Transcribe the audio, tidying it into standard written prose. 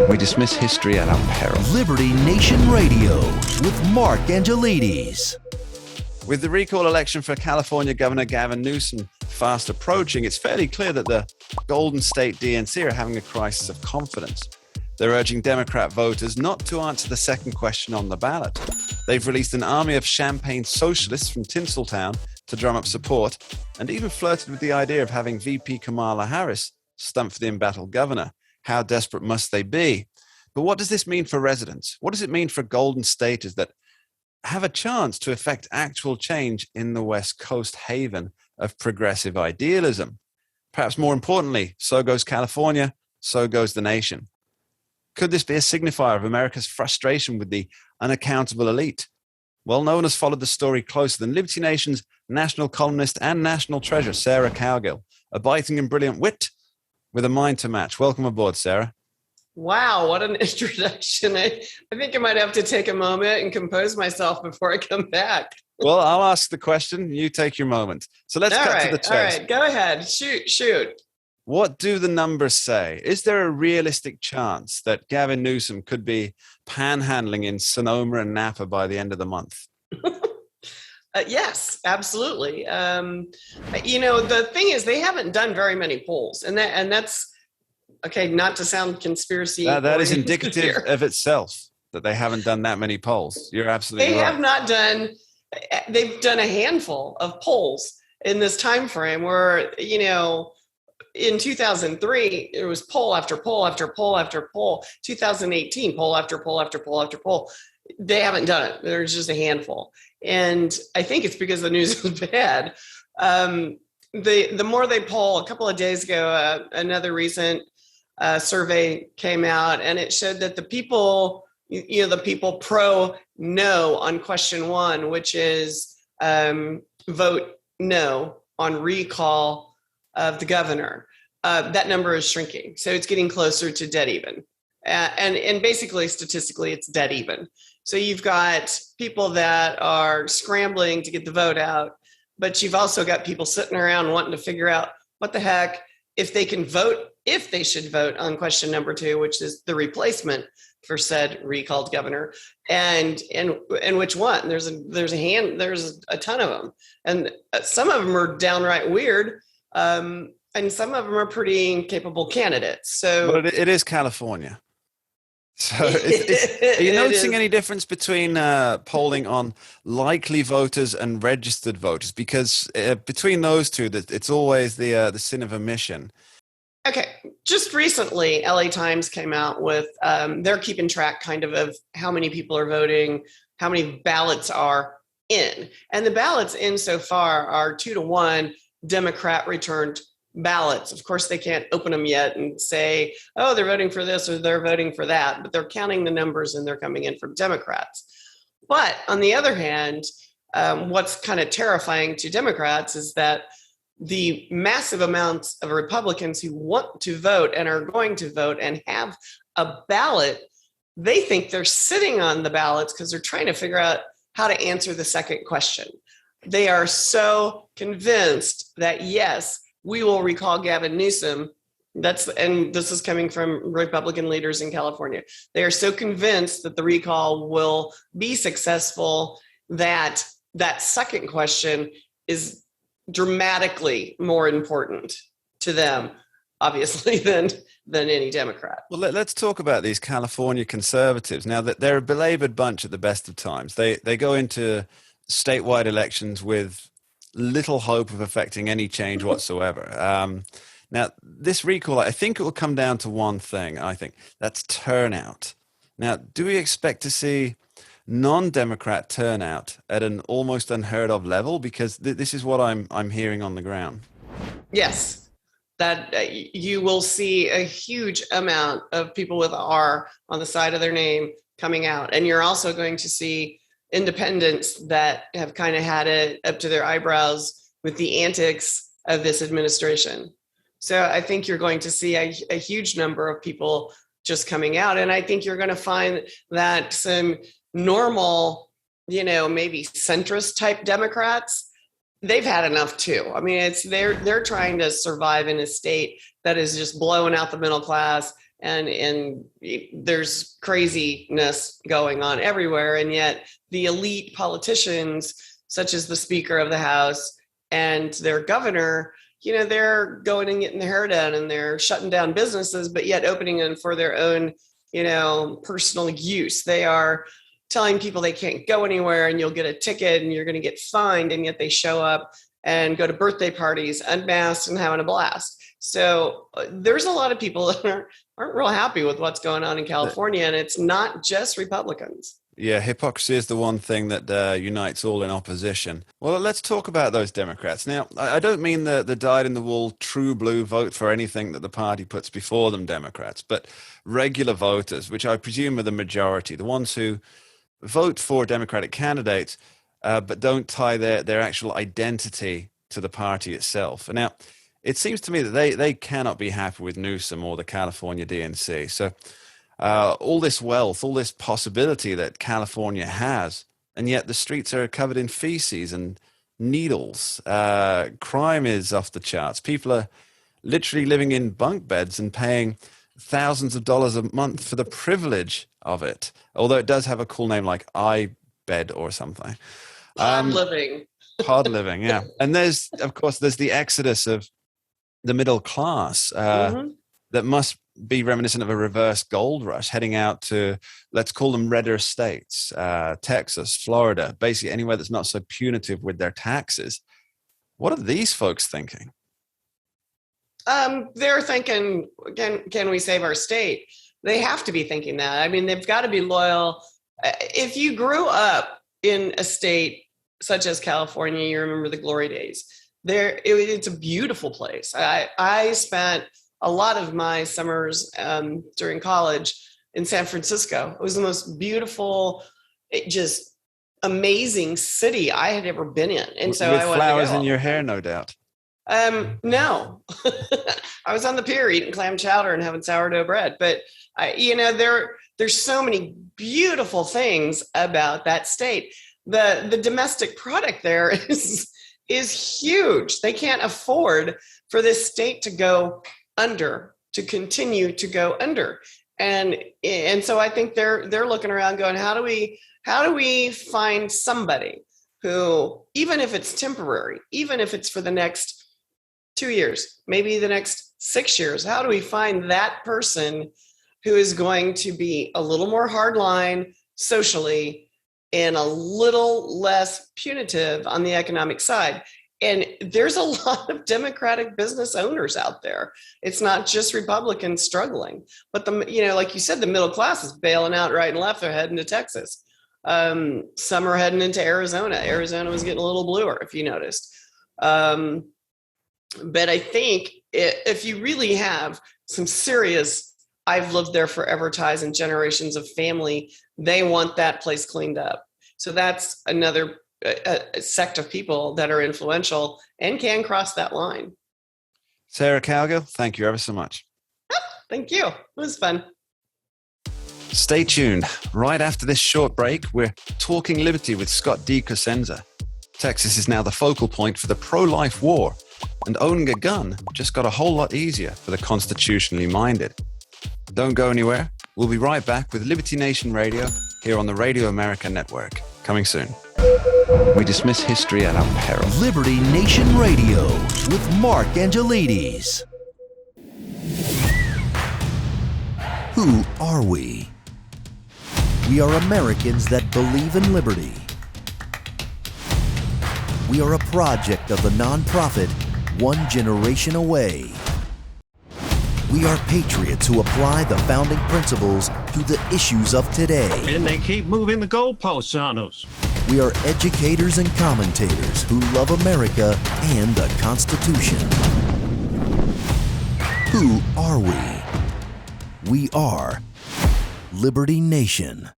We dismiss history at our peril. Liberty Nation Radio with Mark Angelides. With the recall election for California Governor Gavin Newsom fast approaching, it's fairly clear that the Golden State DNC are having a crisis of confidence. They're urging Democrat voters not to answer the second question on the ballot. They've released an army of champagne socialists from Tinseltown to drum up support, and even flirted with the idea of having VP Kamala Harris stump for the embattled governor. How desperate must they be? But what does this mean for residents? What does it mean for Golden Staters that have a chance to effect actual change in the West Coast haven of progressive idealism? Perhaps more importantly, so goes California, so goes the nation. Could this be a signifier of America's frustration with the unaccountable elite? Well, no one has followed the story closer than Liberty Nation's national columnist and national treasure, Sarah Cowgill, a biting and brilliant wit with a mind to match. Welcome aboard, Sarah. Wow, what an introduction. I think I might have to take a moment and compose myself before I come back. Well, I'll ask the question. You take your moment. So let's cut to the chase. All right, go ahead. Shoot. What do the numbers say? Is there a realistic chance that Gavin Newsom could be panhandling in Sonoma and Napa by the end of the month? Yes, absolutely. The thing is, they haven't done very many polls, and that's okay. Not to sound conspiracy. That is indicative here of itself that they haven't done that many polls. You're absolutely right. They have not done. They've done a handful of polls in this time frame where, in 2003, it was poll after poll after poll after poll. 2018, poll after poll after poll after poll. They haven't done it. There's just a handful. And I think it's because the news is bad. The more they poll, a couple of days ago, another recent survey came out, and it showed that the people pro no on question one, which is vote no on recall of the governor, that number is shrinking. So it's getting closer to dead even. And basically, statistically, it's dead even. So you've got people that are scrambling to get the vote out, but you've also got people sitting around wanting to figure out what the heck, if they can vote, if they should vote on question number two, which is the replacement for said recalled governor, and which one. There's a ton of them, and some of them are downright weird, and some of them are pretty capable candidates. So, but it is California. So are you noticing any difference between polling on likely voters and registered voters? Because between those two, it's always the sin of omission. Okay. Just recently, LA Times came out with, they're keeping track kind of how many people are voting, how many ballots are in. And the ballots in so far are 2-1 Democrat returned ballots. Of course, they can't open them yet and say, oh, they're voting for this or they're voting for that, but they're counting the numbers and they're coming in from Democrats. But on the other hand, what's kind of terrifying to Democrats is that the massive amounts of Republicans who want to vote and are going to vote and have a ballot, they think they're sitting on the ballots because they're trying to figure out how to answer the second question. They are so convinced that, yes, we will recall Gavin Newsom. And this is coming from Republican leaders in California. They are so convinced that the recall will be successful that that second question is dramatically more important to them, obviously, than any Democrat. Well, let's talk about these California conservatives. Now, that they're a belabored bunch at the best of times. They go into statewide elections with little hope of affecting any change whatsoever. Now, this recall, I think it will come down to one thing, that's turnout. Now, do we expect to see non-Democrat turnout at an almost unheard of level? Because this is what I'm hearing on the ground. Yes, that you will see a huge amount of people with R on the side of their name coming out. And you're also going to see independents that have kind of had it up to their eyebrows with the antics of this administration. So I think you're going to see a huge number of people just coming out. And I think you're going to find that some normal, maybe centrist type Democrats, they've had enough too. I mean, they're trying to survive in a state that is just blowing out the middle class, and there's craziness going on everywhere. And yet the elite politicians, such as the Speaker of the House and their governor, they're going and getting their hair done and they're shutting down businesses, but yet opening them for their own, personal use. They are telling people they can't go anywhere and you'll get a ticket and you're going to get fined. And yet they show up and go to birthday parties unmasked and having a blast. So there's a lot of people that aren't real happy with what's going on in California. And it's not just Republicans. Yeah, hypocrisy is the one thing that unites all in opposition. Well, let's talk about those Democrats. Now, I don't mean the dyed-in-the-wool true blue vote for anything that the party puts before them Democrats, but regular voters, which I presume are the majority, the ones who vote for Democratic candidates, but don't tie their actual identity to the party itself. And now, it seems to me that they cannot be happy with Newsom or the California DNC. So all this wealth, all this possibility that California has, and yet the streets are covered in feces and needles. Crime is off the charts. People are literally living in bunk beds and paying thousands of dollars a month for the privilege of it, although it does have a cool name like iBed or something. Pod living. Pod living, yeah. And there's the exodus of the middle class that must be reminiscent of a reverse gold rush, heading out to, let's call them redder states, Texas, Florida, basically anywhere that's not so punitive with their taxes. What are these folks thinking? They're thinking, can we save our state? They have to be thinking that. I mean, they've got to be loyal. If you grew up in a state such as California, you remember the glory days. It's a beautiful place. I spent a lot of my summers during college in San Francisco. It was the most beautiful, just amazing city I had ever been in. And so with I wanted flowers to go. in your hair, no doubt. No, I was on the pier eating clam chowder and having sourdough bread. But there's so many beautiful things about that state. The domestic product there is huge. They can't afford for this state to go under, to continue to go under. And so I think they're looking around going, how do we find somebody who, even if it's temporary, even if it's for the next 2 years, maybe the next 6 years, how do we find that person who is going to be a little more hardline socially and a little less punitive on the economic side? And there's a lot of Democratic business owners out there. It's not just Republicans struggling, but like you said, the middle class is bailing out right and left. They're heading to Texas. Some are heading into Arizona. Arizona was getting a little bluer, if you noticed. But I think if you really have some serious, I've lived there forever ties and generations of family, they want that place cleaned up. So that's another a sect of people that are influential and can cross that line. Sarah Cowgill, thank you ever so much. Thank you. It was fun. Stay tuned. Right after this short break, we're talking liberty with Scott D. Cosenza. Texas is now the focal point for the pro-life war, and owning a gun just got a whole lot easier for the constitutionally minded. Don't go anywhere. We'll be right back with Liberty Nation Radio here on the Radio America Network. Coming soon. We dismiss history at our peril. Liberty Nation Radio with Mark Angelides. Who are we? We are Americans that believe in liberty. We are a project of the nonprofit One Generation Away. We are patriots who apply the founding principles to the issues of today. And they keep moving the goalposts on us. We are educators and commentators who love America and the Constitution. Who are we? We are Liberty Nation.